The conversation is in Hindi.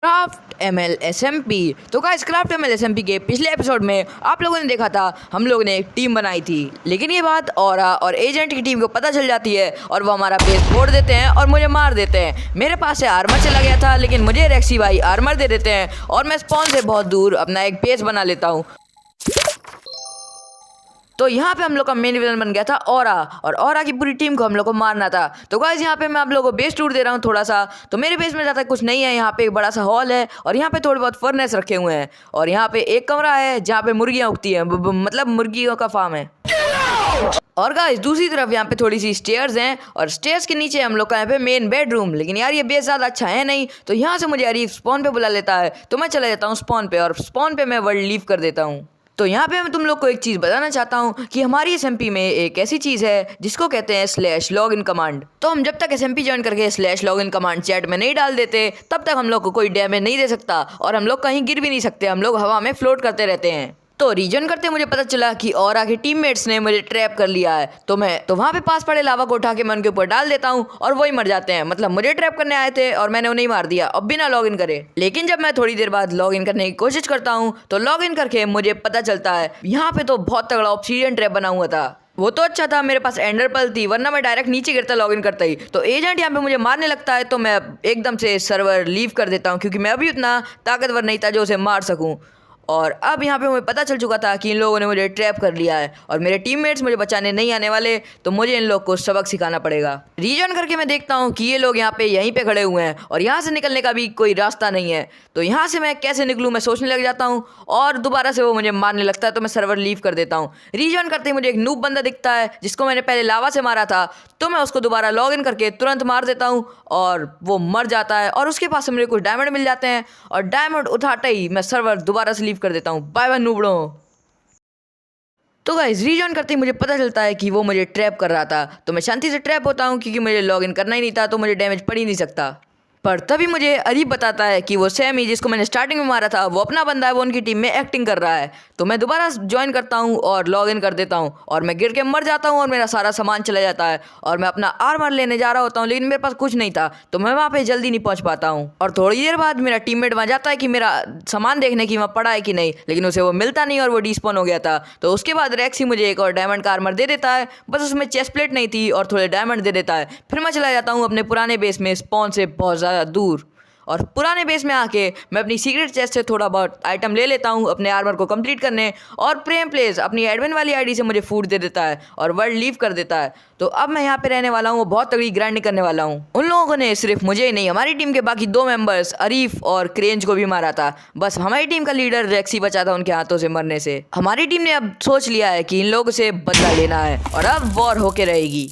Craft ML SMP. तो गाइस, क्राफ्ट एमएल एसएमपी के पिछले एपिसोड में आप लोगों ने देखा था हम लोगों ने एक टीम बनाई थी, लेकिन ये बात ऑरा और एजेंट की टीम को पता चल जाती है और वो हमारा बेस फोड़ देते हैं और मुझे मार देते हैं। मेरे पास से आर्मर चला गया था, लेकिन मुझे रेक्सी भाई आर्मर दे देते हैं और मैं स्पॉन से बहुत दूर अपना एक बेस बना लेता हूँ। तो यहाँ पे हम लोग का मेन विलन बन गया था ऑरा, और ऑरा की पूरी टीम को हम लोग को मारना था। तो गाइस, यहाँ पे मैं आप लोगों को बेस टूर दे रहा हूँ थोड़ा सा। तो मेरे बेस में ज़्यादा कुछ नहीं है, यहाँ पे एक बड़ा सा हॉल है और यहाँ पे थोड़े बहुत फर्नेस रखे हुए हैं और यहाँ पे एक कमरा है जहाँ पे मुर्गियाँ उगती हैं, मतलब मुर्गियों का फार्म है। और गाइस, दूसरी तरफ यहाँ पे थोड़ी सी स्टेयर्स हैं और स्टेयर्स के नीचे हम लोग का यहाँ पे मेन बेडरूम। लेकिन यार ये बेस ज़्यादा अच्छा है नहीं, तो यहाँ से मुझे अरीफ स्पॉन पे बुला लेता है, तो मैं चला जाता हूँ स्पॉन पे और स्पॉन पे मैं वर्ल्ड लीव कर देता हूँ। तो यहाँ पे मैं तुम लोग को एक चीज़ बताना चाहता हूँ कि हमारी एसएमपी में एक ऐसी चीज़ है जिसको कहते हैं स्लैश लॉगिन कमांड। तो हम जब तक एसएमपी ज्वाइन करके स्लैश लॉगिन कमांड चैट में नहीं डाल देते तब तक हम लोग को कोई डैमेज नहीं दे सकता और हम लोग कहीं गिर भी नहीं सकते, हम लोग हवा में फ्लोट करते रहते हैं। तो रीजन करते मुझे पता चला कि ऑरा के टीममेट्स ने मुझे ट्रैप कर लिया है, तो वहाँ पे पास पड़े लावा को उठा के मैं उनके ऊपर डाल देता हूँ और वही मर जाते हैं। मतलब मुझे ट्रैप करने आए थे और मैंने उन्हें मार दिया अब बिना लॉगिन करे। लेकिन जब मैं थोड़ी देर बाद लॉगिन करने की कोशिश करता हूँ तो लॉगिन करके मुझे पता चलता है यहाँ पे तो बहुत तगड़ा ऑब्सीडियन ट्रैप बना हुआ था। वो तो अच्छा था मेरे पास एंडर पर्ल थी, वरना मैं डायरेक्ट नीचे गिरता लॉगिन करता ही। तो एजेंट यहाँ पे मुझे मारने लगता है, तो मैं एकदम से सर्वर लीव कर देता हूँ क्योंकि मैं अभी उतना ताकतवर नहीं था जो उसे मार सकूँ। और अब यहाँ पे मुझे पता चल चुका था कि इन लोगों ने मुझे ट्रैप कर लिया है और मेरे टीममेट्स मुझे बचाने नहीं आने वाले, तो मुझे इन लोग को सबक सिखाना पड़ेगा। रीजन करके मैं देखता हूँ कि ये लोग यहाँ पे यहीं पे खड़े हुए हैं और यहाँ से निकलने का भी कोई रास्ता नहीं है। तो यहाँ से मैं कैसे निकलूँ मैं सोचने लग जाता हूँ और दोबारा से वो मुझे मारने लगता है, तो मैं सर्वर लीव कर देता हूँ। रीजन करते ही मुझे एक नूब बंदा दिखता है जिसको मैंने पहले लावा से मारा था, तो मैं उसको दोबारा लॉग इन करके तुरंत मार देता हूँ और वो मर जाता है और उसके पास से मुझे कुछ डायमंड मिल जाते हैं और डायमंड उठाते ही मैं सर्वर दोबारा से लीव कर देता हूँ। बाय बाय नूबड़ो। तो गाइस, रीजॉइन करते ही मुझे पता चलता है कि वो मुझे ट्रैप कर रहा था, तो मैं शांति से ट्रैप होता हूँ क्योंकि मुझे लॉग इन करना ही नहीं था, तो मुझे डैमेज पड़ ही नहीं सकता। पर तभी मुझे अरीफ बताता है कि वो सैमी जिसको मैंने स्टार्टिंग में मारा था वो अपना बंदा है, वो उनकी टीम में एक्टिंग कर रहा है। तो मैं दोबारा ज्वाइन करता हूँ और लॉग इन कर देता हूँ और मैं गिर के मर जाता हूँ और मेरा सारा सामान चला जाता है और मैं अपना आर्मर लेने जा रहा होता हूँ, लेकिन मेरे पास कुछ नहीं था, तो मैं वहाँ पे जल्दी नहीं पहुँच पाता हूँ। और थोड़ी देर बाद मेरा टीममेट वहाँ जाता है कि मेरा सामान देखने की वहाँ पड़ा है कि नहीं, लेकिन उसे वो मिलता नहीं और वो डिस्पॉन हो गया था। तो उसके बाद रेक्सी मुझे एक और डायमंड का आर्मर दे देता है, बस उसमें चेस्ट प्लेट नहीं थी और थोड़े डायमंड दे देता है। फिर मैं चला जाता हूँ अपने पुराने बेस में स्पॉन से बहुत ज़्यादा दूर, और पुराने बेस में आके मैं अपनी सीक्रेट चेस्ट से थोड़ा बहुत आइटम ले लेता हूँ अपने आर्मर को कंप्लीट करने, और प्रेम प्लेस अपनी एडमिन वाली आईडी से मुझे फूड दे देता है और वर्ल्ड लीव कर देता है। तो अब मैं यहाँ पे रहने वाला हूँ, वो बहुत तगड़ी ग्राइंड करने वाला हूँ। उन लोगों ने सिर्फ मुझे ही नहीं, हमारी टीम के बाकी 2 मेंबर्स अरीफ और क्रेंज को भी मारा था। बस हमारी टीम का लीडर रेक्सी बचा था उनके हाथों से मरने से। हमारी टीम ने अब सोच लिया है कि इन लोगों से बदला लेना है और अब वॉर होके रहेगी।